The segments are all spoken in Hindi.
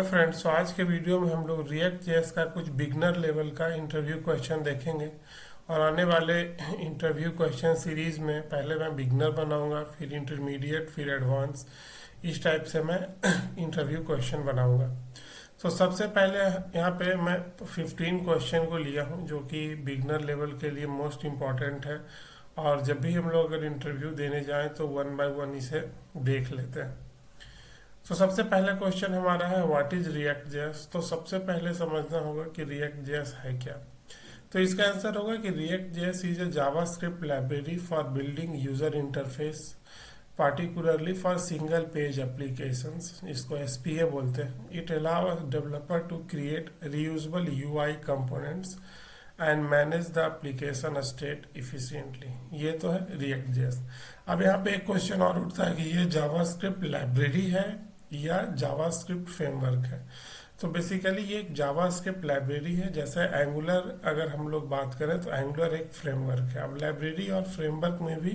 फ्रेंड्स, तो आज के वीडियो में हम लोग रिएक्ट जेएस का कुछ बिगनर लेवल का इंटरव्यू क्वेश्चन देखेंगे। और आने वाले इंटरव्यू क्वेश्चन सीरीज में पहले मैं बिगनर बनाऊंगा, फिर इंटरमीडिएट, फिर एडवांस। इस टाइप से मैं इंटरव्यू क्वेश्चन बनाऊंगा। तो सबसे पहले यहाँ पे मैं 15 क्वेश्चन को लिया हूँ जो कि बिगनर लेवल के लिए मोस्ट इम्पॉर्टेंट है। और जब भी हम लोग अगर इंटरव्यू देने जाएं तो वन बाय वन इसे देख लेते हैं। तो सबसे पहला क्वेश्चन हमारा है व्हाट इज रिएक्ट जेएस। तो सबसे पहले समझना होगा कि रिएक्ट जेएस है क्या। तो इसका आंसर होगा कि React JS is a JavaScript library for building user interface, particularly for single page applications. इसको एसपीए बोलते हैं। It allow developer to create reusable UI components and manage the application state efficiently. ये तो है रिएक्ट जेएस। अब यहाँ पे एक क्वेश्चन और उठता है कि ये जावास्क्रिप्ट लाइब्रेरी है या जावास्क्रिप्ट फ्रेमवर्क है। तो बेसिकली ये एक जावास्क्रिप्ट लाइब्रेरी है। जैसे एंगुलर अगर हम लोग बात करें तो एंगुलर एक फ्रेमवर्क है। अब लाइब्रेरी और फ्रेमवर्क में भी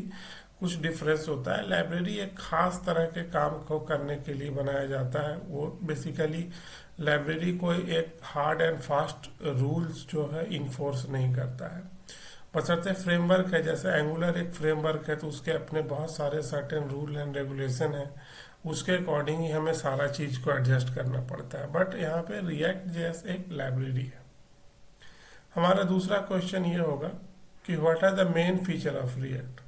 कुछ डिफरेंस होता है। लाइब्रेरी एक खास तरह के काम को करने के लिए बनाया जाता है। वो बेसिकली लाइब्रेरी कोई एक हार्ड एंड फास्ट रूल्स जो है इन्फोर्स नहीं करता है। बशर्ते फ्रेमवर्क है, जैसे एंगुलर एक फ्रेमवर्क है तो उसके अपने बहुत सारे सर्टेन रूल एंड रेगुलेशन है। उसके अकॉर्डिंग ही हमें सारा चीज को एडजस्ट करना पड़ता है। बट यहाँ पे रिएक्ट जेएस एक लाइब्रेरी है। हमारा दूसरा क्वेश्चन ये होगा कि what are the main feature of React.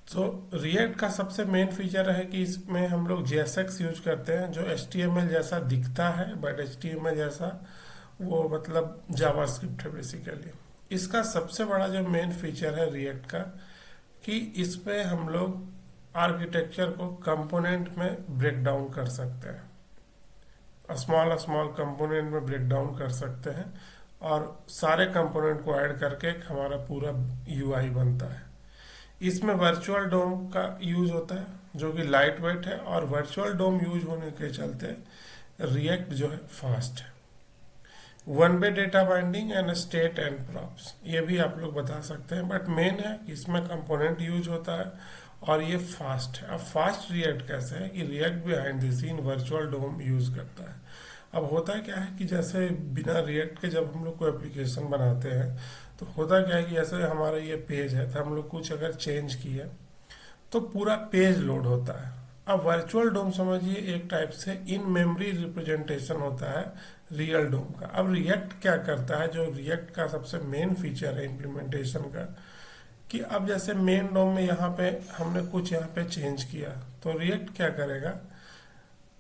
तो रिएक्ट का सबसे मेन फीचर है कि इसमें हम लोग जेएसएक्स यूज करते हैं जो एचटीएमएल जैसा दिखता है, बट एचटीएमएल जैसा वो मतलब जावास्क्रिप्ट है बेसिकली। इसका सबसे बड़ा जो मेन फीचर है रिएक्ट का कि इसमें हम लोग आर्किटेक्चर को कंपोनेंट में ब्रेक डाउन कर सकते हैं। स्मॉल स्मॉल कंपोनेंट में ब्रेक डाउन कर सकते हैं और सारे कंपोनेंट को ऐड करके एक हमारा पूरा यूआई बनता है। इसमें वर्चुअल डोम का यूज होता है जो कि लाइट वेट है, और वर्चुअल डोम यूज होने के चलते रिएक्ट जो है फास्ट है। One way data binding and state and props ये भी आप लोग बता सकते हैं, बट मेन है कि इसमें कंपोनेंट यूज होता है और ये फास्ट है। अब फास्ट रिएक्ट कैसे है कि React behind the scene virtual DOM use करता है। अब होता क्या है कि जैसे बिना रिएक्ट के जब हम लोग कोई एप्लीकेशन बनाते हैं तो होता क्या है कि जैसे हमारा ये पेज है तो हम लोग कुछ अगर चेंज किए तो पूरा पेज लोड होता है। अब वर्चुअल डोम समझिए एक टाइप से इन मेमोरी रिप्रेजेंटेशन होता है रियल डोम का। अब रिएक्ट क्या करता है, जो रिएक्ट का सबसे मेन फीचर है इम्प्लीमेंटेशन का, कि अब जैसे मेन डोम में यहाँ पे हमने कुछ यहाँ पे चेंज किया तो रिएक्ट क्या करेगा,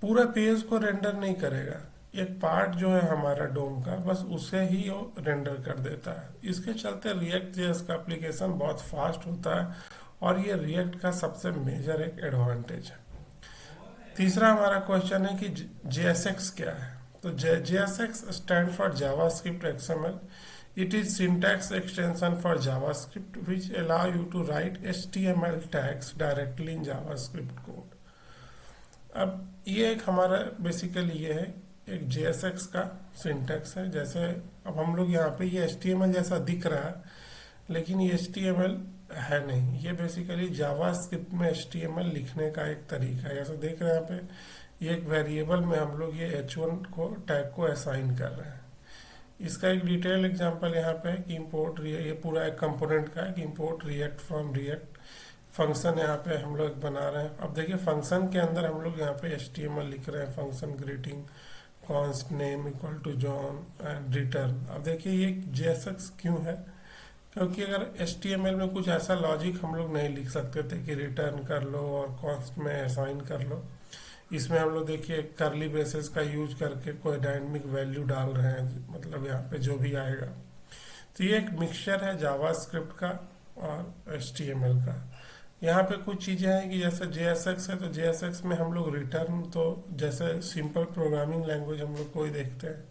पूरा पेज को रेंडर नहीं करेगा, एक पार्ट जो है हमारा डोम का बस उसे ही वो रेंडर कर देता है। इसके चलते रिएक्ट जेएस का एप्लीकेशन बहुत फास्ट होता है और ये रिएक्ट का सबसे मेजर एक एडवांटेज है। तीसरा हमारा क्वेश्चन है कि जेएसएक्स क्या है। तो JSX stand for JavaScript XML. It is syntax extension for JavaScript which allow you to write HTML tags directly in JavaScript code। अब ये एक हमारा बेसिकली ये है एक JSX का सिंटैक्स है। जैसे अब हम लोग यहाँ पे ये HTML जैसा दिख रहा है लेकिन ये HTML है नहीं, ये बेसिकली जावास्क्रिप्ट में HTML लिखने का एक तरीका है। जैसे देख रहे हैं यहाँ पे ये एक वेरिएबल में हम लोग ये h1 को टैग को असाइन कर रहे हैं। इसका एक डिटेल एग्जांपल यहाँ पे है कि इंपोर्ट, ये पूरा एक कंपोनेंट का है कि import react from react function यहाँ पे हम लोग बना रहे हैं। अब देखिए फंक्शन के अंदर हम लोग यहाँ पे HTML लिख रहे हैं, function greeting const name equal to John and return. अब देखिए ये जेएसएक्स क्यों है, क्योंकि अगर HTML में कुछ ऐसा लॉजिक हम लोग नहीं लिख सकते थे कि रिटर्न कर लो और कॉन्स्ट में असाइन कर लो। इसमें हम लोग देखिए कर्ली ब्रेसेस का यूज करके कोई डायनेमिक वैल्यू डाल रहे हैं, मतलब यहाँ पे जो भी आएगा। तो ये एक मिक्सचर है जावास्क्रिप्ट का और HTML का। यहाँ पे कुछ चीज़ें हैं कि जैसे JSX है तो JSX में हम लोग रिटर्न, तो जैसे सिंपल प्रोग्रामिंग लैंग्वेज हम लोग कोई देखते हैं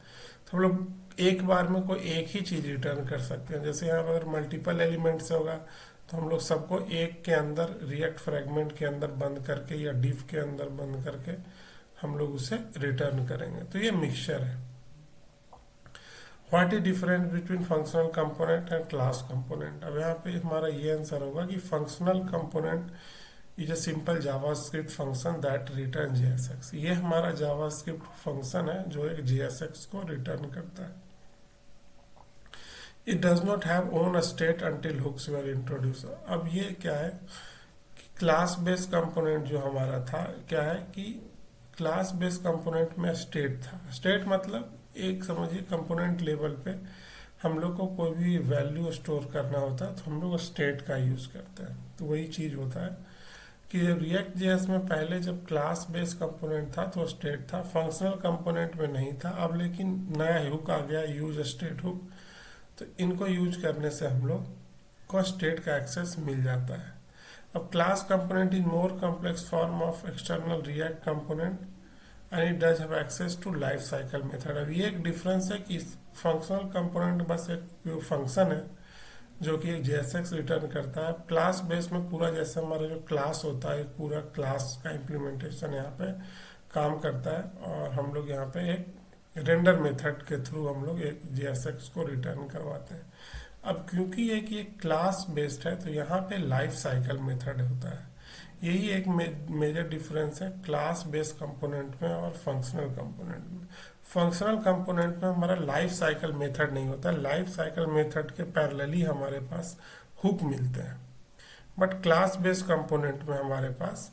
तो हम लोग एक बार में कोई एक ही चीज़ रिटर्न कर सकते हैं। जैसे यहाँ पर अगर मल्टीपल एलिमेंट से होगा तो हम लोग सबको एक के अंदर रिएक्ट फ्रेगमेंट के अंदर बंद करके या डिफ के अंदर बंद करके हम लोग उसे रिटर्न करेंगे। तो ये मिक्सचर है। What is difference between functional component and class component. अब यहाँ पे हमारा ये आंसर होगा कि functional component is a simple JavaScript function that return JSX। ये हमारा जावास्क्रिप्ट फंक्शन है जो एक JSX को रिटर्न करता है। It does not have own state until hooks were introduce. अब ये क्या है कि क्लास बेस्ड कंपोनेंट जो हमारा था, क्या है कि क्लास बेस्ड कंपोनेंट में स्टेट था। स्टेट मतलब एक समझिए कंपोनेंट लेवल पे हम लोग को कोई भी वैल्यू स्टोर करना होता है तो हम लोग स्टेट का यूज करते हैं। तो वही चीज होता है कि रिएक्ट जेएस में पहले जब क्लास बेस्ड कंपोनेंट था तो स्टेट था, फंक्शनल कंपोनेंट में नहीं था। अब लेकिन नया हुक आ गया, यूज स्टेट हुक, तो इनको यूज करने से हम लोग को स्टेट का एक्सेस मिल जाता है। अब class component is more complex form of external React component and it does have access to life cycle method. अब ये एक डिफरेंस है कि फंक्शनल कंपोनेंट बस एक फंक्शन है जो कि एक JSX रिटर्न करता है। क्लास बेस में पूरा जैसे हमारा जो क्लास होता है, पूरा क्लास का इम्प्लीमेंटेशन यहाँ पे काम करता है और हम लोग यहाँ पे एक रेंडर मेथड के थ्रू हम लोग एक JSX को रिटर्न करवाते हैं। अब क्योंकि ये क्लास बेस्ड है तो यहाँ पे लाइफ साइकिल मेथड होता है। यही एक मेजर डिफरेंस है क्लास बेस्ड कंपोनेंट में और फंक्शनल कंपोनेंट में। फंक्शनल कंपोनेंट में हमारा लाइफ साइकिल मेथड नहीं होता, लाइफ साइकिल मेथड के पैरेलली हमारे पास हुक मिलते हैं। बट क्लास बेस्ड कंपोनेंट में हमारे पास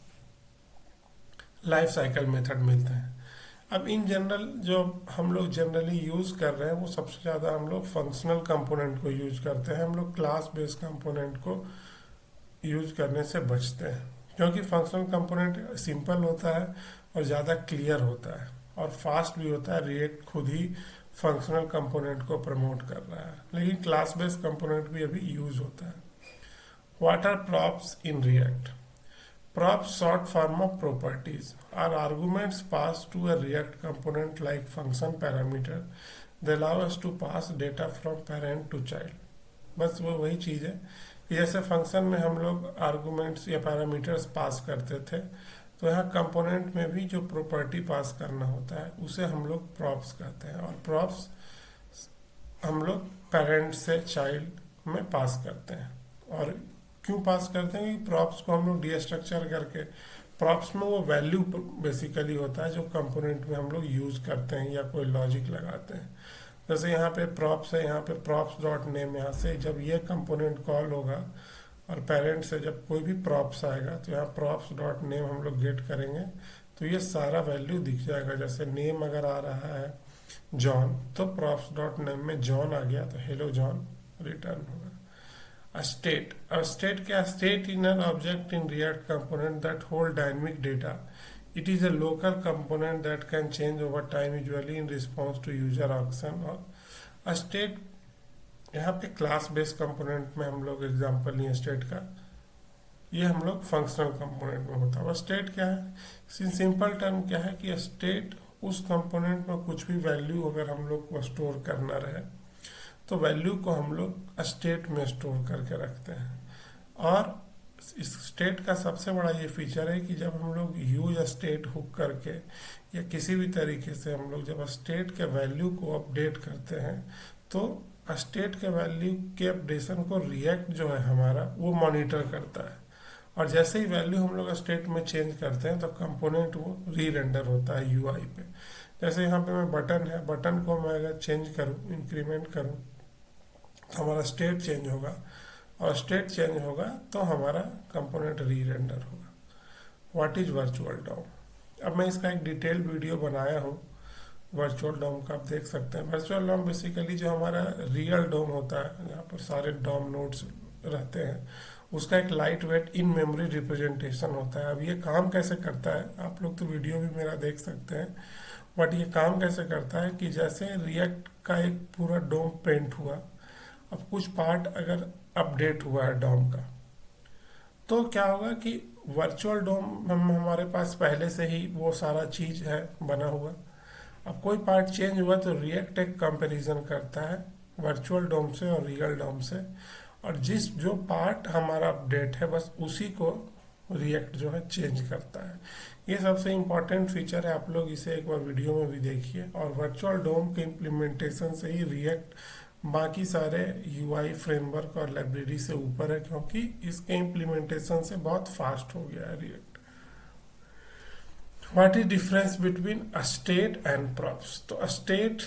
लाइफ साइकिल मेथड मिलते हैं। अब इन जनरल जो हम लोग जनरली यूज कर रहे हैं वो सबसे ज़्यादा हम लोग फंक्शनल कंपोनेंट को यूज करते हैं। हम लोग क्लास बेस्ड कंपोनेंट को यूज करने से बचते हैं क्योंकि फंक्शनल कंपोनेंट सिंपल होता है और ज़्यादा क्लियर होता है और फास्ट भी होता है। रिएक्ट खुद ही फंक्शनल कंपोनेंट को प्रमोट कर रहा है, लेकिन क्लास बेस्ड कंपोनेंट भी अभी यूज होता है। What are props in React? Props, short form of properties, are arguments passed to a React component like function parameter. They allow us to pass data from parent to child. बस वो वही चीज़ है कि जैसे फंक्शन में हम लोग आर्गूमेंट्स या पैरामीटर्स पास करते थे, तो यहाँ कंपोनेंट में भी जो प्रॉपर्टी पास करना होता है उसे हम लोग प्रॉप्स कहते हैं। और प्रॉप्स हम लोग पेरेंट से चाइल्ड में पास करते हैं। और क्यों पास करते हैं कि प्रॉप्स को हम लोग डीस्ट्रक्चर करके, प्रॉप्स में वो वैल्यू बेसिकली होता है जो कंपोनेंट में हम लोग यूज करते हैं या कोई लॉजिक लगाते हैं। जैसे यहाँ पे प्रॉप्स है, यहाँ पे प्रॉप्स डॉट नेम, यहाँ से जब ये कंपोनेंट कॉल होगा और पेरेंट से जब कोई भी प्रॉप्स आएगा तो यहाँ प्रॉप्स डॉट नेम हम लोग गेट करेंगे तो ये सारा वैल्यू दिख जाएगा। जैसे नेम अगर आ रहा है जॉन तो प्रॉप्स डॉट नेम में जॉन आ गया तो हेलो जॉन रिटर्न होगा। स्टेट, अब स्टेट क्या? State in an object in React component that hold dynamic data. It is a local component that can change over time usually in response to user option. और स्टेट यहाँ पे क्लास बेस्ड कंपोनेंट में हम लोग एग्जांपल लिए स्टेट का, ये हम लोग फंक्शनल कंपोनेंट में होता है। और स्टेट क्या है? सिंपल टर्म क्या है कि स्टेट उस कंपोनेंट में कुछ भी वैल्यू अगर हम लोग को स्टोर करना रहे तो वैल्यू को हम लोग स्टेट में स्टोर करके रखते हैं। और इस स्टेट का सबसे बड़ा ये फीचर है कि जब हम लोग यूज स्टेट हुक करके या किसी भी तरीके से हम लोग जब स्टेट के वैल्यू को अपडेट करते हैं तो स्टेट के वैल्यू के अपडेशन को रिएक्ट जो है हमारा वो मॉनिटर करता है। और जैसे ही वैल्यू हम लोग स्टेट में चेंज करते हैं तो कंपोनेंट वो री रेंडर होता है यूआई पे। जैसे यहाँ पे मैं बटन है, बटन को मैं अगर चेंज करूँ, इंक्रीमेंट करूँ तो हमारा स्टेट चेंज होगा और स्टेट चेंज होगा तो हमारा कंपोनेंट री रेंडर होगा। What is virtual DOM? अब मैं इसका एक डिटेल वीडियो बनाया हूँ वर्चुअल डॉम का, आप देख सकते हैं। वर्चुअल डॉम बेसिकली जो हमारा रियल डॉम होता है जहाँ पर सारे डॉम नोड्स रहते हैं उसका एक light weight in memory representation होता है। अब ये काम कैसे करता है, आप लोग तो वीडियो भी मेरा देख सकते हैं, बट ये काम कैसे करता है कि जैसे रिएक्ट का एक पूरा डोम पेंट हुआ, अब कुछ पार्ट अगर अपडेट हुआ है डोम का तो क्या होगा कि वर्चुअल डोम हमारे पास पहले से ही वो सारा चीज है बना हुआ। अब कोई पार्ट चेंज हुआ तो रिएक्ट एक कंपैरिजन करता है वर्चुअल डोम से और रियल डोम से, और जो पार्ट हमारा अपडेट है बस उसी को रिएक्ट जो है चेंज करता है। ये सबसे इम्पोर्टेंट फीचर है, आप लोग इसे एक बार वीडियो में भी देखिए। और वर्चुअल डोम के इम्प्लीमेंटेशन से ही रिएक्ट बाकी सारे यूआई फ्रेमवर्क और लाइब्रेरी से ऊपर है, क्योंकि इसके इम्प्लीमेंटेशन से बहुत फास्ट हो गया है react. What is difference between state and props? तो state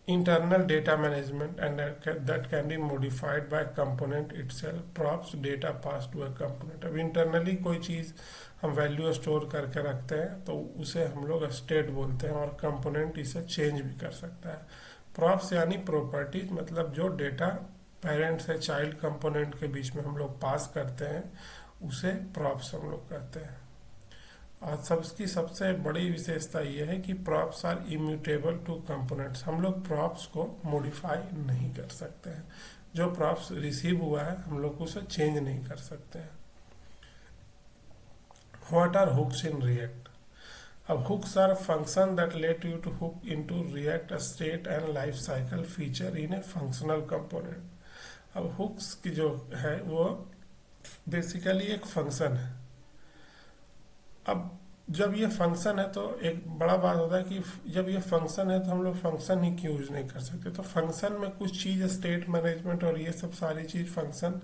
internal data management and that can be modified by component itself. props data passed to a component। अब internally कोई चीज़ हम वैल्यू स्टोर करके रखते हैं तो उसे हम लोग स्टेट बोलते हैं, और कंपोनेंट इसे चेंज भी कर सकता है। प्रॉप्स यानी प्रॉपर्टीज, मतलब जो डेटा पेरेंट से चाइल्ड कंपोनेंट के बीच में हम लोग पास करते हैं उसे प्रॉप्स हम लोग कहते हैं। और सबकी सबसे बड़ी विशेषता यह है कि props are immutable to components. हम लोग प्रॉप्स को मॉडिफाई नहीं कर सकते हैं। जो प्रॉप्स रिसीव हुआ है हम लोग उसे चेंज नहीं कर सकते हैं। What are hooks in React? अब hooks are function that let you to hook into React state and life cycle feature in a functional component. अब हुक्स की जो है वो बेसिकली एक फंक्शन है। अब जब ये फंक्शन है तो एक बड़ा बात होता है कि जब ये फंक्शन है तो हम लोग फंक्शन ही क्यों यूज नहीं कर सकते? तो फंक्शन में कुछ चीज़ स्टेट मैनेजमेंट और ये सब सारी चीज़ फंक्शन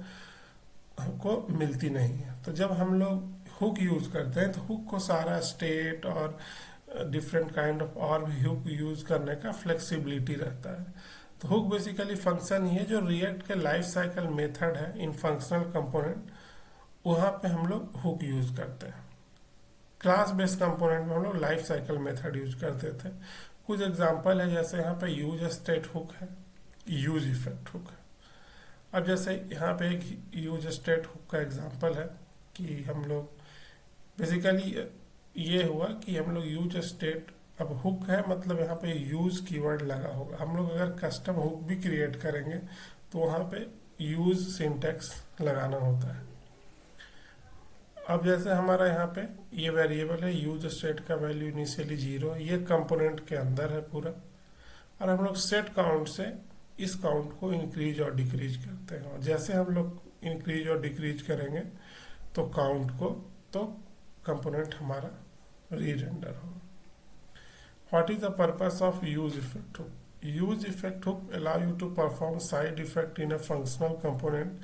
को मिलती नहीं है। तो जब हम लोग हुक यूज करते हैं तो हुक को सारा स्टेट और डिफरेंट काइंड ऑफ और भी हुक यूज करने का फ्लेक्सिबिलिटी रहता है। तो हुक बेसिकली फंक्शन ही है जो रिएक्ट के लाइफ साइकिल मेथड है इन फंक्शनल कंपोनेंट, वहाँ पे हम लोग हुक यूज करते हैं। क्लास बेस्ड कंपोनेंट में हम लोग लाइफ साइकिल मेथड यूज करते थे। कुछ एग्जांपल है, जैसे यहाँ पे यूज स्टेट हुक है, यूज इफेक्ट हुक है। अब जैसे यहाँ पे एक यूज स्टेट हुक का एग्जांपल है कि हम लोग बेसिकली ये हुआ कि हम लोग यूज स्टेट, अब हुक है मतलब यहाँ पे यूज कीवर्ड लगा होगा। हम लोग अगर कस्टम हुक भी क्रिएट करेंगे तो वहाँ पे यूज सिंटेक्स लगाना होता है। अब जैसे हमारा यहाँ पे ये वेरिएबल है यूज स्टेट का वैल्यू इनिशियली 0, ये कंपोनेंट के अंदर है पूरा, और हम लोग सेट काउंट से इस काउंट को इंक्रीज और डिक्रीज करते हैं। और जैसे हम लोग इंक्रीज और डिक्रीज करेंगे तो काउंट को, तो कंपोनेंट हमारा री रेंडर होगा। What is the purpose of use effect hook? Use effect hook allow you to perform side effect in a functional component.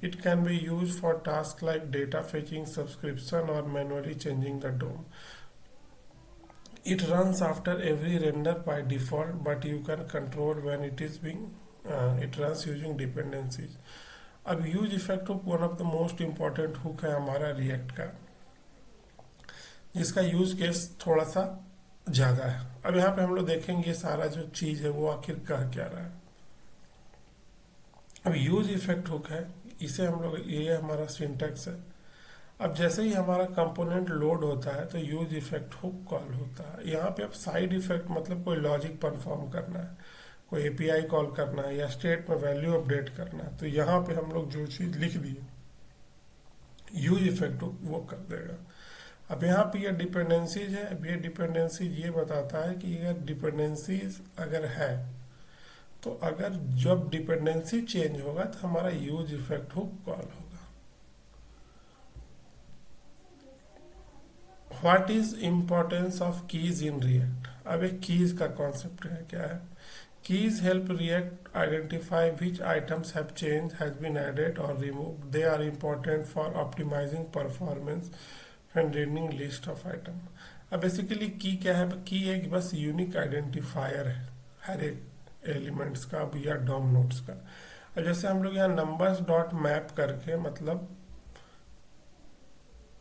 It can be used for tasks like data fetching, subscription, or manually changing the DOM. It runs after every render by default, but you can control when it is being it runs using dependencies. अब use effect hook one of the most important hook है हमारा रिएक्ट का, जिसका यूज केस थोड़ा सा ज़्यादा है। अब यहाँ पे हम लोग देखेंगे सारा जो चीज़ है वो आखिर कह क्या रहा है। अब यूज इफेक्ट हुक है, इसे हम लोग, ये हमारा सिंटैक्स है। अब जैसे ही हमारा कंपोनेंट लोड होता है तो यूज इफेक्ट हुक कॉल होता है। यहाँ पे अब साइड इफेक्ट मतलब कोई लॉजिक परफॉर्म करना है, कोई एपीआई कॉल करना है या स्टेट में वैल्यू अपडेट करना है, तो यहाँ पे हम लोग जो चीज़ लिख दिए यूज इफेक्ट हुक वो कर देगा। अब यहाँ पे ये डिपेंडेंसीज है। अब ये डिपेंडेंसीज ये बताता है कि अगर डिपेंडेंसीज अगर है तो अगर जब डिपेंडेंसी चेंज होगा तो हमारा यूज इफेक्ट हुक कॉल होगा। What is importance of keys in React? अब एक कीज का कॉन्सेप्ट है, क्या है? Keys help React identify which items have change, has been added और removed. They are important for optimizing performance and running list of item. अब बेसिकली की क्या है? की एक बस यूनिक आइडेंटिफायर है हर एक एलिमेंट्स का या डॉम नोड्स का। और जैसे हम लोग यहाँ नंबर्स डॉट मैप करके, मतलब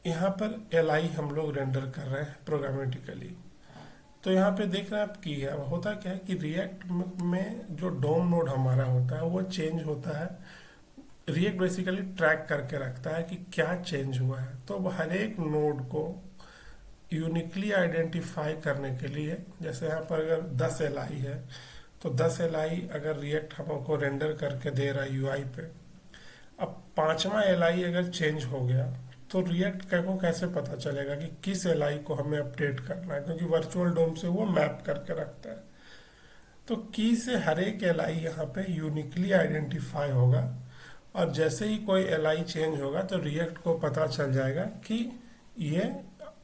यहाँ पर एल हम लोग रेंडर कर रहे हैं प्रोग्रामेटिकली, तो यहाँ पे देख रहे हैं आप की है। होता क्या है कि रिएक्ट में जो डॉम नोड हमारा होता है वो चेंज होता है। रिएक्ट बेसिकली ट्रैक करके रखता है कि क्या चेंज हुआ है। तो हर एक नोड को यूनिकली आइडेंटिफाई करने के लिए, जैसे यहाँ पर अगर 10 LI है तो 10 LI अगर रिएक्ट हमको रेंडर करके दे रहा है यूआई पे, अब 5वां LI अगर चेंज हो गया तो रिएक्ट को कैसे पता चलेगा कि किस LI को हमें अपडेट करना है, क्योंकि वर्चुअल डोम से वो मैप करके रखता है। तो की से हर एक LI यहाँ पे यूनिकली आइडेंटिफाई होगा, और जैसे ही कोई LI चेंज होगा तो रिएक्ट को पता चल जाएगा कि ये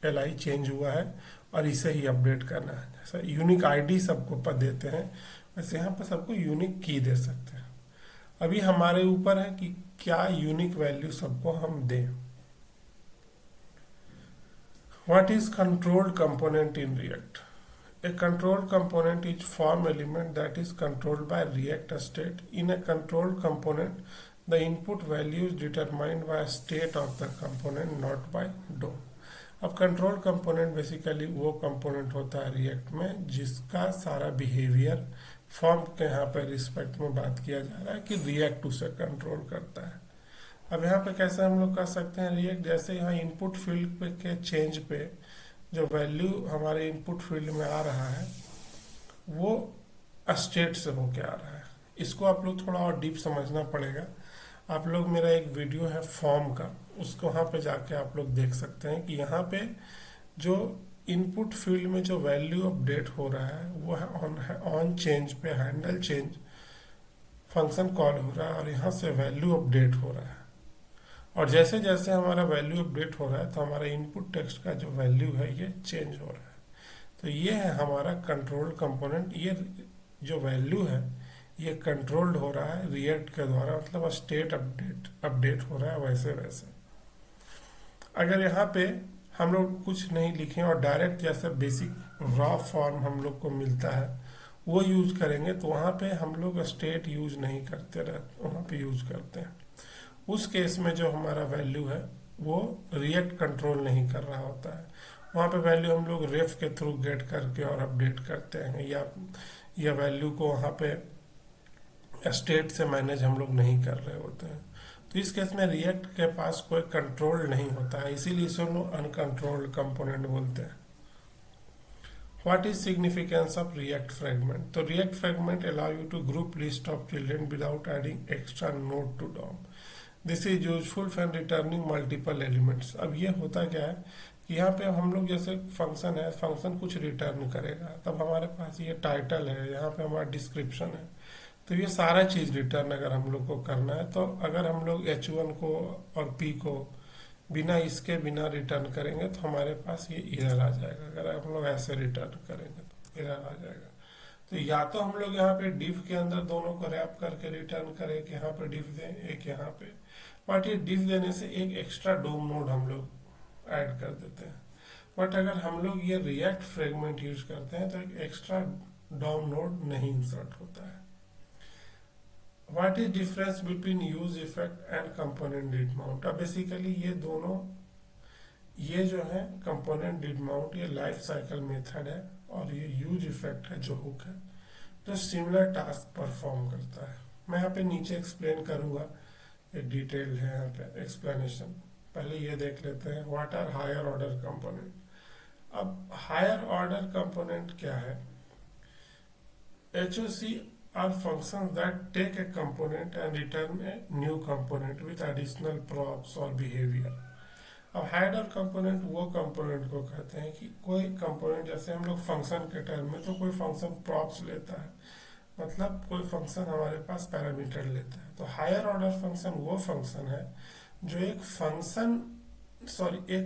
LI चेंज हुआ है, और इसे ही अपडेट करना है। जैसा यूनिक आईडी सबको पर देते हैं, वैसे यहाँ पर सबको यूनिक की दे सकते हैं। अभी हमारे ऊपर है कि क्या यूनिक वैल्यू सबको हम दें। What is controlled component in React? A controlled component is form element that is controlled by React state. In a controlled component, the input value is determined by state of the component, not by DOM. अब कंट्रोल कंपोनेंट बेसिकली वो कंपोनेंट होता है रिएक्ट में जिसका सारा बिहेवियर फॉर्म के यहाँ पे रिस्पेक्ट में बात किया जा रहा है कि रिएक्ट उसे कंट्रोल करता है। अब यहाँ पे कैसे हम लोग कर सकते हैं रिएक्ट, जैसे यहाँ इनपुट फील्ड पे के चेंज पे जो वैल्यू हमारे इनपुट फील्ड में आ रहा है वो स्टेट से होके आ रहा है। इसको आप लोग थोड़ा और डीप समझना पड़ेगा। आप लोग मेरा एक वीडियो है फॉर्म का, उसको वहाँ पे जाके आप लोग देख सकते हैं कि यहाँ पे जो इनपुट फील्ड में जो वैल्यू अपडेट हो रहा है वो है ऑन चेंज पे हैंडल चेंज फंक्शन कॉल हो रहा है और यहाँ से वैल्यू अपडेट हो रहा है। और जैसे जैसे हमारा वैल्यू अपडेट हो रहा है तो हमारा इनपुट टेक्स्ट का जो वैल्यू है ये चेंज हो रहा है। तो ये है हमारा कंट्रोल्ड कंपोनेंट। ये जो वैल्यू है ये कंट्रोल्ड हो रहा है रिएक्ट के द्वारा, मतलब स्टेट अपडेट हो रहा है वैसे वैसे। अगर यहाँ पे हम लोग कुछ नहीं लिखें और डायरेक्ट जैसे बेसिक रॉ फॉर्म हम लोग को मिलता है वो यूज करेंगे तो वहाँ पे हम लोग स्टेट यूज नहीं करते रहते, वहाँ पे यूज करते हैं। उस केस में जो हमारा वैल्यू है वो रिएक्ट कंट्रोल नहीं कर रहा होता है, वहाँ पे वैल्यू हम लोग रेफ के थ्रू गेट करके और अपडेट करते हैं, या वैल्यू को वहाँ पे स्टेट से मैनेज हम लोग नहीं कर रहे होते हैं। तो इस केस में रिएक्ट के पास कोई कंट्रोल नहीं होता है, इसीलिए इसे लोग अनकंट्रोल्ड कंपोनेंट बोलते हैं। What is significance of React fragment? तो React fragment allow you to group list of children without adding extra node to DOM. This is useful when returning multiple elements. अब ये होता क्या है कि यहाँ पे हम लोग जैसे फंक्शन है, फंक्शन कुछ रिटर्न करेगा, तब हमारे पास ये टाइटल है, यहाँ पे हमारा डिस्क्रिप्शन है, तो ये सारा चीज़ रिटर्न अगर हम लोग को करना है तो अगर हम लोग H1 को और P को बिना रिटर्न करेंगे तो हमारे पास ये एरर आ जाएगा। अगर हम लोग ऐसे रिटर्न करेंगे तो एरर आ जाएगा। तो या तो हम लोग यहाँ पे डिफ के अंदर दोनों को रैप करके रिटर्न करें कि यहाँ पे डिफ दें, एक यहाँ पे, बट ये डिफ देने से एक एक्स्ट्रा डोम नोड हम लोग ऐड कर देते हैं। बट अगर हम लोग ये रिएक्ट फ्रेगमेंट यूज करते हैं तो एक एक्स्ट्रा डोम नोड नहीं इंसर्ट होता है। What is difference between use effect and component did mount? अब बेसिकली ये दोनों, ये जो है component did mount ये लाइफ साइकिल मेथड है और ये यूज इफेक्ट है जो हुक है जो सिमिलर टास्क परफॉर्म करता है। मैं यहाँ पे नीचे एक्सप्लेन करूँगा, एक डिटेल है यहाँ पे एक्सप्लेनेशन। पहले ये देख लेते हैं what are higher order component. अब हायर ऑर्डर कंपोनेंट क्या है? HOC are functions that take a component and return a new component with additional props or behavior. अब हायर ऑर्डर कंपोनेंट वो कंपोनेंट को कहते हैं कि कोई कंपोनेंट, जैसे हम लोग फंक्शन के टर्म में तो कोई फंक्शन प्रॉप्स लेता है, मतलब कोई फंक्शन हमारे पास पैरामीटर लेता है। तो हायर ऑर्डर फंक्शन वो फंक्शन है जो एक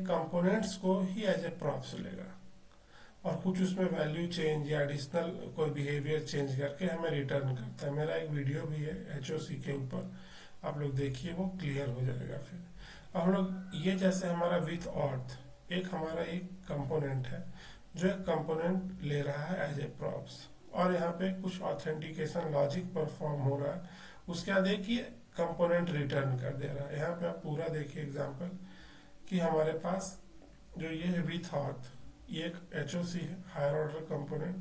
कंपोनेंट्स को ही एज ए प्रॉप्स लेगा और कुछ उसमें वैल्यू चेंज या एडिशनल कोई बिहेवियर चेंज करके हमें रिटर्न करता है। मेरा एक वीडियो भी है HOC के ऊपर, आप लोग देखिए, वो क्लियर हो जाएगा। फिर अब हम लोग ये जैसे हमारा विथ ऑथ एक हमारा एक कंपोनेंट है जो एक कंपोनेंट ले रहा है एज ए प्रॉप्स और यहाँ पे कुछ ऑथेंटिकेशन लॉजिक परफॉर्म हो रहा है, उसके बाद देखिए कंपोनेंट रिटर्न कर दे रहा है। यहाँ पे आप पूरा देखिए एग्जाम्पल कि हमारे पास जो ये है विथ ऑथ, ये एक HOC है हायर ऑर्डर कंपोनेंट।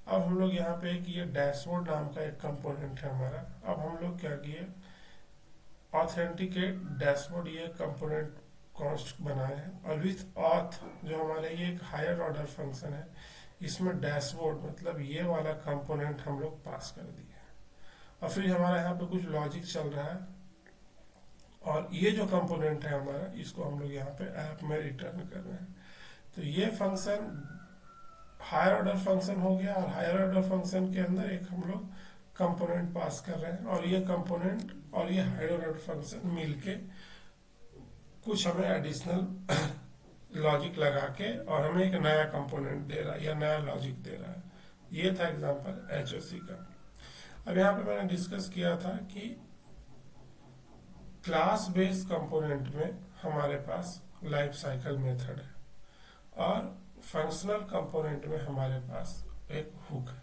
अब हम लोग यहाँ पे एक ये डैशबोर्ड नाम का एक कंपोनेंट है हमारा। अब हम लोग क्या किए, ऑथेंटिकेट डैशबोर्ड ये कंपोनेंट कॉन्स्ट बनाए हैं और विथ ऑथ जो हमारे ये एक हायर ऑर्डर फंक्शन है, इसमें डैशबोर्ड मतलब ये वाला कंपोनेंट हम लोग पास कर दिए और फिर हमारा यहाँ पे कुछ लॉजिक चल रहा है और ये जो कंपोनेंट है हमारा, इसको हम लोग यहाँ पे ऐप में रिटर्न कर रहे हैं। तो ये फंक्शन हायर ऑर्डर फंक्शन हो गया और हायर ऑर्डर फंक्शन के अंदर एक हम लोग कंपोनेंट पास कर रहे हैं और ये कंपोनेंट और ये हायर ऑर्डर फंक्शन मिलके कुछ हमें एडिशनल लॉजिक लगा के और हमें एक नया कंपोनेंट दे रहा है या नया लॉजिक दे रहा है। ये था एग्जांपल एचओसी का। अब यहाँ पे मैंने डिस्कस किया था कि क्लास बेस्ड कंपोनेंट में हमारे पास लाइफ साइकिल मेथड है और फंक्शनल कंपोनेंट में हमारे पास एक हुक है।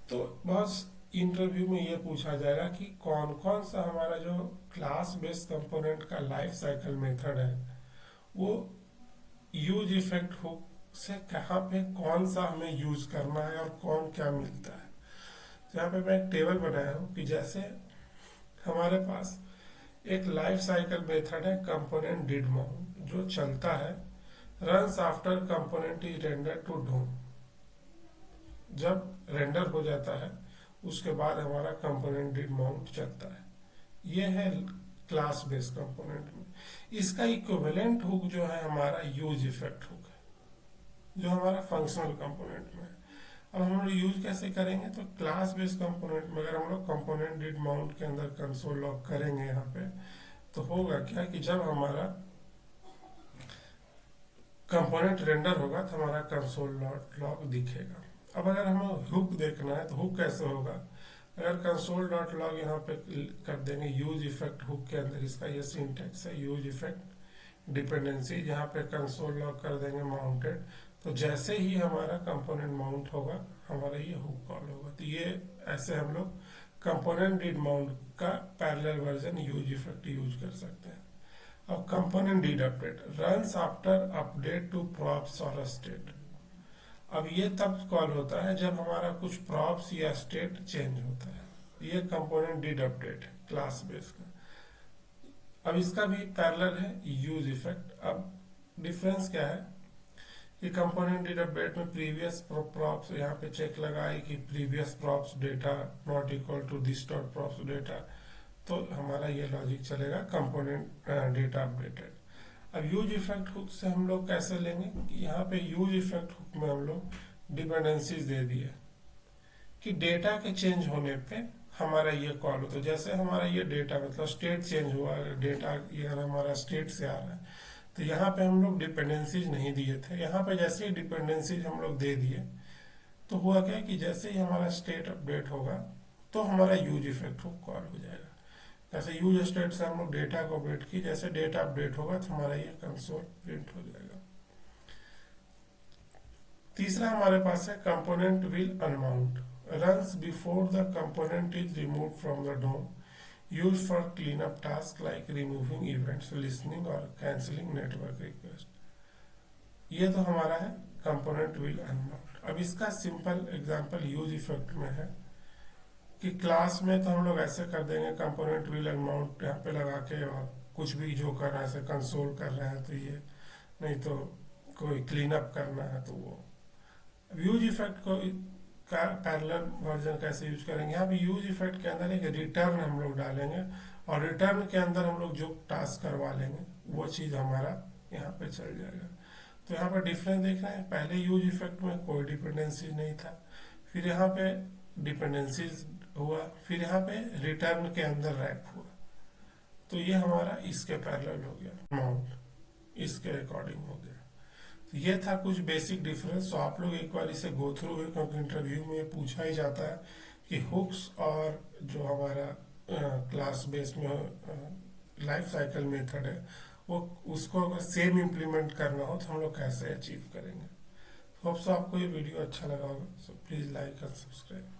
तो बहुत इंटरव्यू में ये पूछा जाएगा कि कौन कौन सा हमारा जो क्लास बेस्ड कंपोनेंट का लाइफ साइकिल मेथड है वो यूज इफेक्ट हुक से कहाँ पे कौन सा हमें यूज करना है और कौन क्या मिलता है। तो यहाँ पे मैं एक टेबल बनाया हूँ कि जैसे हमारे पास एक लाइफ साइकिल मेथड है कंपोनेंट डिड माउंट जो चलता है runs after component is render to DOM. जब रेंडर हो जाता है उसके बाद हमारा कंपोनेंट डिड माउंट चलता है। ये है क्लास बेस्ड कंपोनेंट में। इसका इक्विवेलेंट हुक जो है हमारा यूज इफेक्ट हुक है जो हमारा फंक्शनल कंपोनेंट में है। अब हम लोग यूज कैसे करेंगे, तो क्लास बेस्ड कंपोनेंट में अगर हम लोग कंपोनेंट डिड माउंट के अंदर कंसोल लॉग करेंगे यहाँ पे तो होगा क्या कि जब हमारा कंपोनेंट रेंडर होगा तो हमारा कंसोल लॉग दिखेगा। अब अगर हमें हुक देखना है तो हुक कैसे होगा, अगर कंसोल डॉट लॉग यहाँ पे कर देंगे यूज इफेक्ट हुक के अंदर, इसका ये सिंटैक्स है यूज इफेक्ट डिपेंडेंसी, यहाँ पे कंसोल लॉग कर देंगे माउंटेड, तो जैसे ही हमारा कंपोनेंट माउंट होगा हमारा ये हुक कॉल होगा। तो ये ऐसे हम लोग कंपोनेंट डिड माउंट का parallel version use effect use कर सकते हैं। अब component did update runs after update to props और स्टेट। अब ये तब कॉल होता है जब हमारा कुछ प्रॉप्स या स्टेट चेंज होता है। ये कंपोनेंट डिड अपडेट है क्लास बेस का। अब इसका भी पैरेलल है यूज इफेक्ट। अब डिफरेंस क्या है कि कंपोनेंट डिड अपडेट में प्रीवियस प्रॉप्स यहाँ पे चेक लगाए कि previous props data not equal to this dot props data, तो हमारा ये लॉजिक चलेगा कंपोनेंट डेटा अपडेटेड। अब यूज इफेक्ट हुक से हम लोग कैसे लेंगे, यहाँ पे यूज इफेक्ट हुक में हम लोग डिपेंडेंसीज दे दिए कि डेटा के चेंज होने पे हमारा ये कॉल हो। तो जैसे हमारा ये डेटा मतलब स्टेट चेंज हुआ, डेटा ये हमारा स्टेट से आ रहा है, तो यहाँ पे हम लोग डिपेंडेंसीज नहीं दिए थे। यहाँ पे जैसे ही डिपेंडेंसीज हम लोग दे दिए तो हुआ क्या कि जैसे ही हमारा स्टेट अपडेट होगा तो हमारा यूज इफेक्ट हुक कॉल हो जाएगा। जैसे यूज स्टेट से हम लोग डेटा को अपडेट की, जैसे डेटा अपडेट होगा तो हमारा ये कंसोल प्रिंट हो जाएगा। तीसरा हमारे पास है component will unmount runs before the component is remove from the DOM use for clean up task like removing events listening और कैंसिलिंग नेटवर्क रिक्वेस्ट। ये तो हमारा है कंपोनेंट विल अनमाउंट। अब इसका सिंपल एग्जांपल यूज इफेक्ट में है कि क्लास में तो हम लोग ऐसे कर देंगे कंपोनेंट विल अनमाउंट यहाँ पे लगा के, और कुछ भी जो कर रहा है ऐसे कंसोल कर रहे हैं तो ये, नहीं तो कोई क्लीन अप करना है तो वो। यूज इफेक्ट को का पैरेलल वर्जन कैसे यूज करेंगे, यहाँ पे यूज इफेक्ट के अंदर एक रिटर्न हम लोग डालेंगे और रिटर्न के अंदर हम लोग जो टास्क करवा लेंगे वो चीज़ हमारा यहाँ पे चल जाएगा। तो यहाँ पर डिफरेंस देख रहे हैं, पहले यूज इफेक्ट में कोई डिपेंडेंसी नहीं था, फिर यहाँ पे डिपेंडेंसीज हुआ, फिर यहाँ पे रिटर्न के अंदर रैप हुआ, तो ये हमारा इसके पैरेलल हो गया, माउंट इसके अकॉर्डिंग हो गया। तो ये था कुछ बेसिक डिफरेंस। तो आप लोग एक बार इसे गो थ्रू हुए क्योंकि इंटरव्यू में पूछा ही जाता है कि हुक्स और जो हमारा क्लास बेस में लाइफ साइकिल मेथड है वो उसको अगर सेम इम्प्लीमेंट करना हो तो हम लोग कैसे अचीव करेंगे। होप सो आपको ये वीडियो अच्छा लगा होगा। So please like and subscribe.